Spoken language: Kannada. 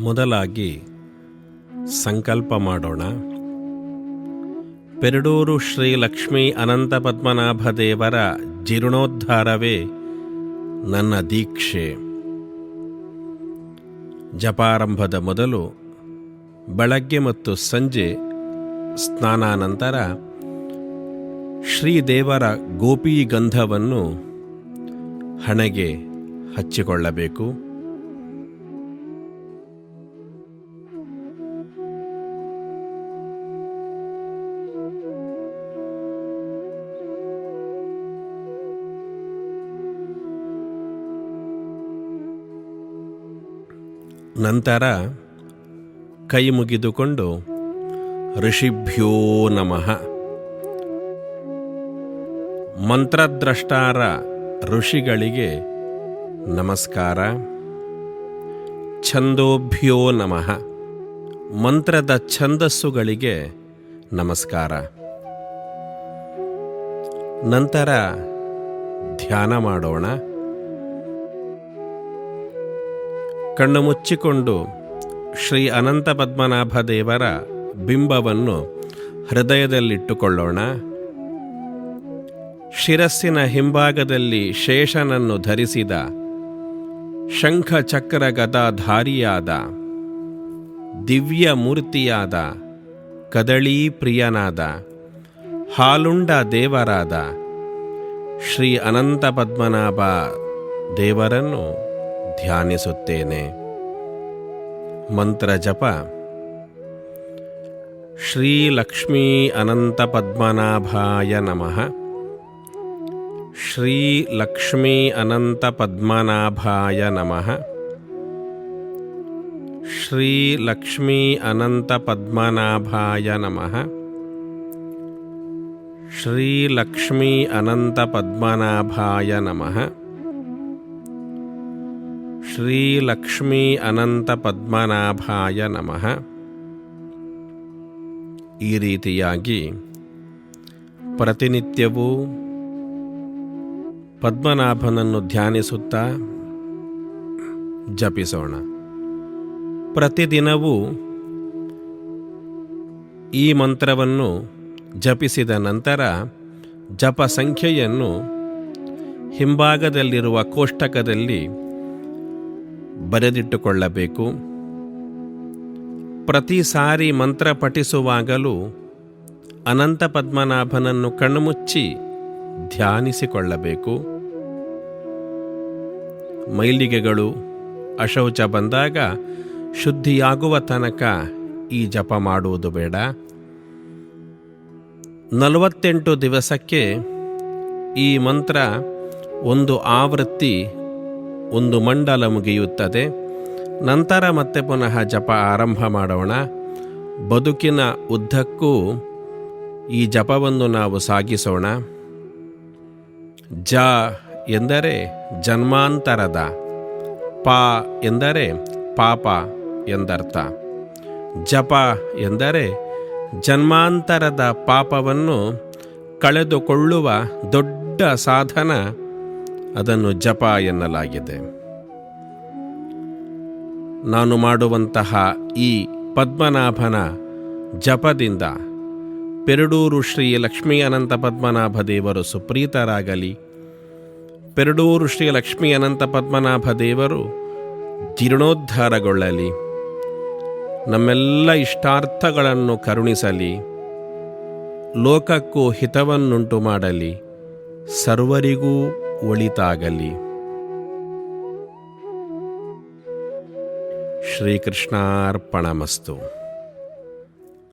ಮೊದಲಾಗಿ ಸಂಕಲ್ಪ ಮಾಡೋಣ. ಪೆರಡೂರು ಶ್ರೀ ಲಕ್ಷ್ಮೀ ಅನಂತ ಪದ್ಮನಾಭ ದೇವರ ಜೀರ್ಣೋದ್ಧಾರವೇ ನನ್ನ ದೀಕ್ಷೆ. ಜಪಾರಂಭದ ಮೊದಲು ಬೆಳಗ್ಗೆ ಮತ್ತು ಸಂಜೆ ಸ್ನಾನಾನಂತರ ಶ್ರೀದೇವರ ಗೋಪೀಗಂಧವನ್ನು ಹಣೆಗೆ ಹಚ್ಚಿಕೊಳ್ಳಬೇಕು. ನಂತರ ಕೈ ಮುಗಿದುಕೊಂಡು ಋಷಿಭ್ಯೋ ನಮಃ, ಮಂತ್ರದ್ರಷ್ಟಾರ ಋಷಿಗಳಿಗೆ ನಮಸ್ಕಾರ. ಛಂದೋಭ್ಯೋ ನಮಃ, ಮಂತ್ರದ ಛಂದಸ್ಸುಗಳಿಗೆ ನಮಸ್ಕಾರ. ನಂತರ ಧ್ಯಾನ ಮಾಡೋಣ. ಕಣ್ಣು ಮುಚ್ಚಿಕೊಂಡು ಶ್ರೀ ಅನಂತ ಪದ್ಮನಾಭ ದೇವರ ಬಿಂಬವನ್ನು ಹೃದಯದಲ್ಲಿಟ್ಟುಕೊಳ್ಳೋಣ. ಶಿರಸ್ಸಿನ ಹಿಂಭಾಗದಲ್ಲಿ ಶೇಷನನ್ನು ಧರಿಸಿದ ಶಂಖ ಚಕ್ರ ಗದಾಧಾರಿಯಾದ ದಿವ್ಯ ಮೂರ್ತಿಯಾದ ಕದಳೀ ಪ್ರಿಯನಾದ ಹಾಲುಂಡ ದೇವರಾದ ಶ್ರೀ ಅನಂತ ಪದ್ಮನಾಭ ದೇವರನ್ನು ಧ್ಯಾನಿಸುತ್ತೇನೆ. ಮಂತ್ರ ಜಪ: ಶ್ರೀ ಲಕ್ಷ್ಮೀ ಅನಂತ ಪದ್ಮನಾಭಾಯ ನಮಃ. ಶ್ರೀ ಲಕ್ಷ್ಮೀ ಅನಂತ ಪದ್ಮನಾಭಾಯ ನಮಃ. ಶ್ರೀ ಲಕ್ಷ್ಮೀ ಅನಂತ ಪದ್ಮನಾಭಾಯ ನಮಃ. ಶ್ರೀ ಲಕ್ಷ್ಮೀ ಅನಂತ ಪದ್ಮನಾಭಾಯ ನಮಃ. ಶ್ರೀ ಲಕ್ಷ್ಮೀ ಅನಂತ ಪದ್ಮನಾಭಾಯ ನಮಃ. ಈ ರೀತಿಯಾಗಿ ಪ್ರತಿನಿತ್ಯವೂ ಪದ್ಮನಾಭನನ್ನು ಧ್ಯಾನಿಸುತ್ತಾ ಜಪಿಸೋಣ. ಪ್ರತಿದಿನವೂ ಈ ಮಂತ್ರವನ್ನು ಜಪಿಸಿದ ನಂತರ ಜಪ ಸಂಖ್ಯೆಯನ್ನು ಹಿಂಭಾಗದಲ್ಲಿರುವ ಕೋಷ್ಟಕದಲ್ಲಿ ಬರೆದಿಟ್ಟುಕೊಳ್ಳಬೇಕು. ಪ್ರತಿ ಸಾರಿ ಮಂತ್ರ ಪಠಿಸುವಾಗಲೂ ಅನಂತ ಪದ್ಮನಾಭನನ್ನು ಕಣ್ಣುಮುಚ್ಚಿ ಧ್ಯಾನಿಸಿಕೊಳ್ಳಬೇಕು. ಮೈಲಿಗೆಗಳು, ಅಶೌಚ ಬಂದಾಗ ಶುದ್ಧಿಯಾಗುವ ತನಕ ಈ ಜಪ ಮಾಡುವುದು ಬೇಡ. 48 ದಿವಸಕ್ಕೆ ಈ ಮಂತ್ರ ಒಂದು ಆವೃತ್ತಿ, ಒಂದು ಮಂಡಲ ಮುಗಿಯುತ್ತದೆ. ನಂತರ ಮತ್ತೆ ಪುನಃ ಜಪ ಆರಂಭ ಮಾಡೋಣ. ಬದುಕಿನ ಉದ್ದಕ್ಕೂ ಈ ಜಪವನ್ನು ನಾವು ಸಾಗಿಸೋಣ. ಜ ಎಂದರೆ ಜನ್ಮಾಂತರದ, ಪ ಎಂದರೆ ಪಾಪ ಎಂದರ್ಥ. ಜಪ ಎಂದರೆ ಜನ್ಮಾಂತರದ ಪಾಪವನ್ನು ಕಳೆದುಕೊಳ್ಳುವ ದೊಡ್ಡ ಸಾಧನ. ಅದನ್ನು ಜಪ ಎನ್ನಲಾಗಿದೆ. ನಾನು ಮಾಡುವಂತಹ ಈ ಪದ್ಮನಾಭನ ಜಪದಿಂದ ಪೆರಡೂರು ಶ್ರೀ ಲಕ್ಷ್ಮೀ ಅನಂತ ಪದ್ಮನಾಭ ದೇವರು ಸುಪ್ರೀತರಾಗಲಿ. ಪೆರಡೂರು ಶ್ರೀ ಲಕ್ಷ್ಮೀ ಅನಂತ ಪದ್ಮನಾಭ ದೇವರು ಜೀರ್ಣೋದ್ಧಾರಗೊಳ್ಳಲಿ. ನಮ್ಮೆಲ್ಲ ಇಷ್ಟಾರ್ಥಗಳನ್ನು ಕರುಣಿಸಲಿ. ಲೋಕಕ್ಕೂ ಹಿತವನ್ನುಂಟು ಮಾಡಲಿ. ಸರ್ವರಿಗೂ ಒಳಿತಾಗಲಿ. ಶ್ರೀಕೃಷ್ಣಾರ್ಪಣಮಸ್ತು.